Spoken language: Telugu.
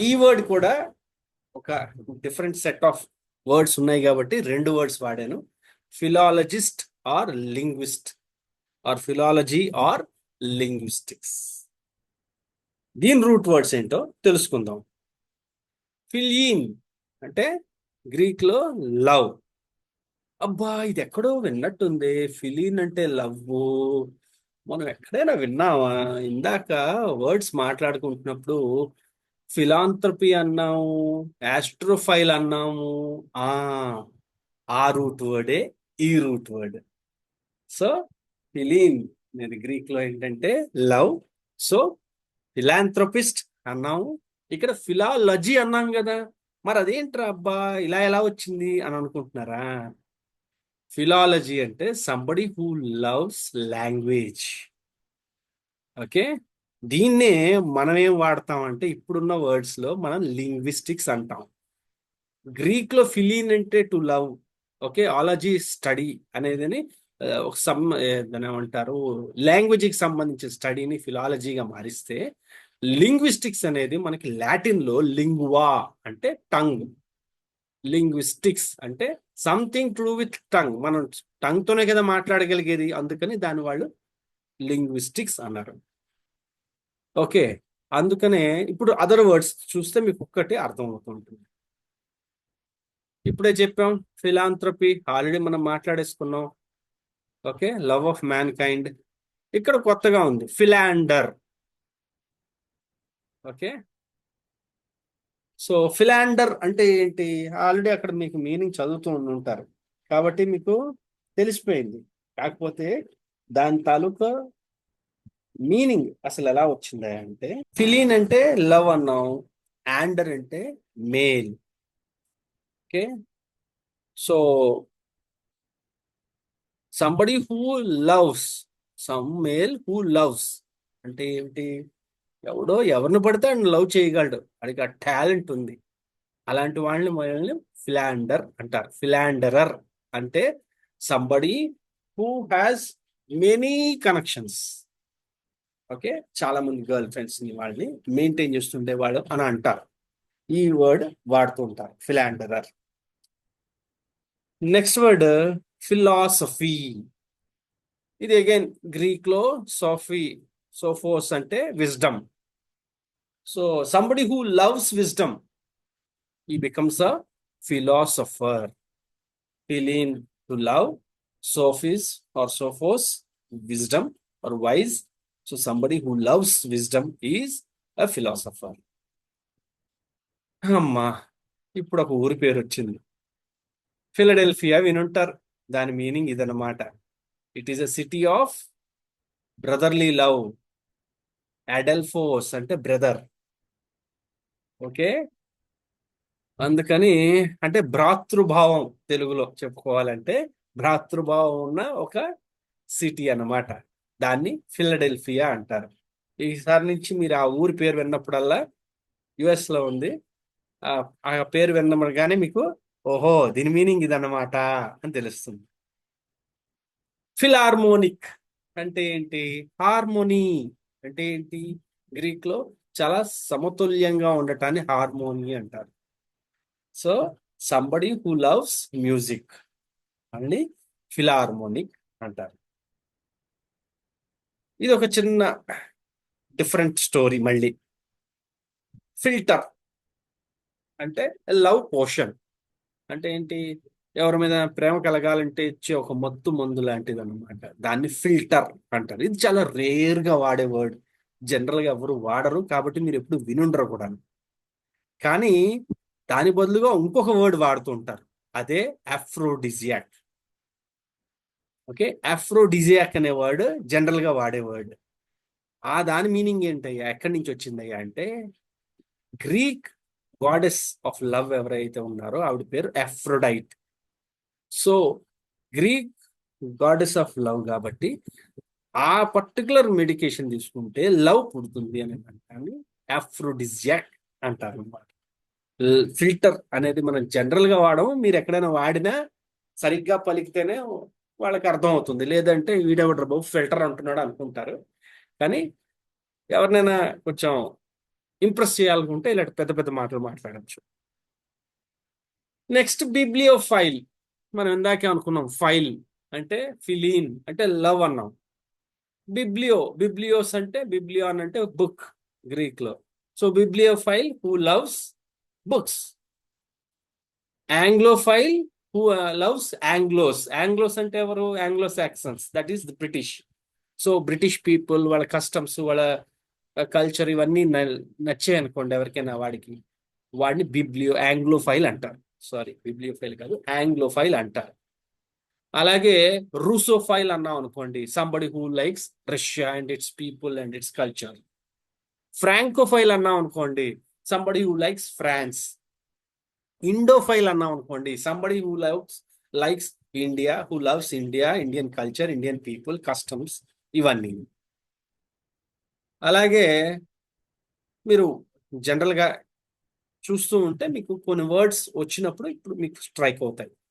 ఈ వర్డ్ కూడా ఒక డిఫరెంట్ సెట్ ఆఫ్ వర్డ్స్ ఉన్నాయి కాబట్టి రెండు వర్డ్స్ వాడాను. Philologist or linguist or philology or linguistics. దీని రూట్ వర్డ్స్ ఏంటో తెలుసుకుందాం. ఫిలిన్ అంటే గ్రీక్ లో లవ్. అబ్బా, ఇది ఎక్కడో విన్నట్టుంది. ఫిలిన్ అంటే లవ్. మనం ఎక్కడైనా విన్నామా? ఇందాక వర్డ్స్ మాట్లాడుకుంటున్నప్పుడు ఫిలాంథ్రపీ అన్నాము, ఆస్ట్రోఫైల్ అన్నాము. ఆ ఆ రూట్ వర్డే ఈ రూట్ వర్డ్. సో ఫిలిన్ అనేది గ్రీక్ లో ఏంటంటే లవ్. సో ఫిలాంథ్రోపిస్ట్ అన్నాము, ఇక్కడ ఫిలాలజీ అన్నాం కదా. మరి అదేంట్రా అబ్బా, ఇలా ఎలా వచ్చింది అని అనుకుంటున్నారా? ఫిలాలజీ అంటే somebody who loves language. Okay, దీన్నే మనం ఏం వాడతాం అంటే ఇప్పుడున్న వర్డ్స్ లో మనం లింగ్విస్టిక్స్ అంటాం. గ్రీక్ లో ఫిలిన్ అంటే to love. Okay, ology study అనేదని ఒక దాన్ని ఏమంటారు, లాంగ్వేజ్ కి సంబంధించిన స్టడీని ఫిలాలజీగా మారిస్తే, లింగ్విస్టిక్స్ అనేది మనకి లాటిన్ లో లింగ్వా అంటే టంగ్, లింగ్విస్టిక్స్ అంటే something to do with tongue. మనం టంగ్ తోనే కదా మాట్లాడగలిగేది, అందుకని దాని వాళ్ళు లింగ్విస్టిక్స్ అన్నారు. ఓకే, అందుకనే ఇప్పుడు అదర్ వర్డ్స్ చూస్తే మీకు ఒక్కటే అర్థం అవుతుంటుంది. ఇప్పుడే చెప్పాం ఫిలాంథ్రపీ, ఆల్రెడీ మనం మాట్లాడేసుకున్నాం. Okay, love of man kind కొత్తగా ఉంది ఫిలాండర్. ఓకే, సో ఫిలాండర్ అంటే ఏంటి? ఆల్రెడీ అక్కడ మీకు మీనింగ్ చదువుతూ ఉంటారు కాబట్టి మీకు తెలిసిపోయింది. కాకపోతే దాని తాలూకా మీనింగ్ అసలు ఎలా వచ్చిందా అంటే, ఫిలీన్ అంటే లవ్ అన్నాం, యాండర్ అంటే male. Okay, so somebody who loves, some male who loves అంటే ఏమిటి? ఎవడో ఎవరిని పడితే ఆయన లవ్ చేయగలడు, వాడికి ఆ టాలెంట్ ఉంది. అలాంటి వాళ్ళని మనల్ని ఫిలాండర్ అంటారు. ఫిలాండరర్ అంటే somebody who has many connections. Okay, చాలా మంది గర్ల్ ఫ్రెండ్స్ ని వాళ్ళని మెయింటైన్ చేస్తుండేవాడు అని అంటారు. ఈ వర్డ్ వాడుతూ ఉంటారు ఫిలాండరర్. Next word philosophy. ఇది అగైన్ గ్రీక్ లో సోఫీ, సోఫోస్ అంటే wisdom. So somebody who loves wisdom, he becomes a philosopher. Feeling to love, Sophis or Sophos, wisdom or wise. So somebody who loves wisdom is a philosopher. అమ్మా, ఇప్పుడు ఒక ఊరి పేరు వచ్చింది. ఫిలడెల్ఫియా వినుంటారు. దాని మీనింగ్ ఇదన్నమాట. It is a city of brotherly love. Adelphos అంటే బ్రదర్. ఓకే, అందుకని అంటే భ్రాతృభావం, తెలుగులో చెప్పుకోవాలంటే భ్రాతృభావం ఉన్న ఒక సిటీ అన్నమాట. దాన్ని ఫిలడెల్ఫియా అంటారు. ఈసారి నుంచి మీరు ఆ ఊరి పేరు విన్నప్పుడల్లా, యుఎస్ లో ఉంది, ఆ ఆ పేరు విన్నప్పుడు మీకు ఓహో దీని మీనింగ్ ఇదన్నమాట అని తెలుస్తుంది. ఫిలార్మోనిక్ అంటే ఏంటి? హార్మోనీ అంటే ఏంటి? గ్రీక్ లో చాలా సమతుల్యంగా ఉండటాన్ని హార్మోనీ అంటారు. So somebody who loves music అని ఫిలార్మోనిక్ అంటారు. ఇది ఒక చిన్న డిఫరెంట్ స్టోరీ మళ్ళీ. ఫిల్టర్ అంటే లవ్ పోషన్ అంటే ఏంటి? ఎవరి మీద ప్రేమ కలగాలంటే ఇచ్చే ఒక మత్తు మందు లాంటిది అనమాట. దాన్ని ఫిల్టర్ అంటారు. ఇది చాలా రేర్ గా వాడే వర్డ్, జనరల్ గా ఎవరు వాడరు కాబట్టి మీరు ఎప్పుడు వినుండరు కూడా. కానీ దాని బదులుగా ఇంకొక వర్డ్ వాడుతూ ఉంటారు, అదే అఫ్రోడిజియాక్. ఓకే, అఫ్రోడిజియాక్ అనే వర్డ్ జనరల్ గా వాడే వర్డ్. ఆ దాని మీనింగ్ ఏంటయ్యా, ఎక్కడి నుంచి వచ్చిందయ్యా అంటే, గ్రీక్ గాడెస్ ఆఫ్ లవ్ ఎవరైతే ఉన్నారో ఆవిడ పేరు Aphrodite. So Greek goddess of love కాబట్టి ఆ పర్టికులర్ మెడికేషన్ తీసుకుంటే లవ్ పుడుతుంది అని అంటాన్ని అఫ్రోడిజియాక్ అంటారు అన్నమాట. ఫిల్టర్ అనేది మనం జనరల్ గా వాడము, మీరు ఎక్కడైనా వాడినా సరిగ్గా పలికితేనే వాళ్ళకి అర్థం అవుతుంది, లేదంటే వీడెవడ్ర బాబు ఫిల్టర్ అంటున్నాడు అనుకుంటారు. కానీ ఎవరినైనా కొంచెం ఇంప్రెస్ చేయాలనుకుంటే ఇలాంటి పెద్ద పెద్ద మాటలు మాట్లాడచ్చు. నెక్స్ట్ బిబ్లియోఫైల్. మనం ఇందాకే అనుకున్నాం, ఫైల్ అంటే ఫిలీన్ అంటే లవ్ అన్నాం. బిబ్లియోస్ అంటే బిబ్లియాన్ అంటే బుక్ గ్రీక్ లో. So bibliophile who loves books. Anglophile who loves Anglos. Anglos అంటే ఎవరు? Anglo Saxons, that is the British. So British people, వాళ్ళ కస్టమ్స్, వాళ్ళ కల్చర్ ఇవన్నీ నచ్చాయి అనుకోండి ఎవరికైనా, వాడిని ఆంగ్లోఫైల్ అంటారు. సారీ, బిబ్లియోఫైల్ కాదు, ఆంగ్లోఫైల్ అంటారు. అలాగే రూసోఫైల్ అన్నాం అనుకోండి, somebody who likes Russia and its people and its culture. Francophile అన్నాం అనుకోండి, somebody who likes France. Indophile అన్నాం అనుకోండి, somebody who likes India, who loves India, Indian culture, Indian people, customs ఇవన్నీ. అలాగే మీరు జనరల్ గా చూస్తూ ఉంటే మీకు కొన్ని వర్డ్స్ వచ్చినప్పుడు ఇప్పుడు మీకు స్ట్రైక్ అవుతాయి.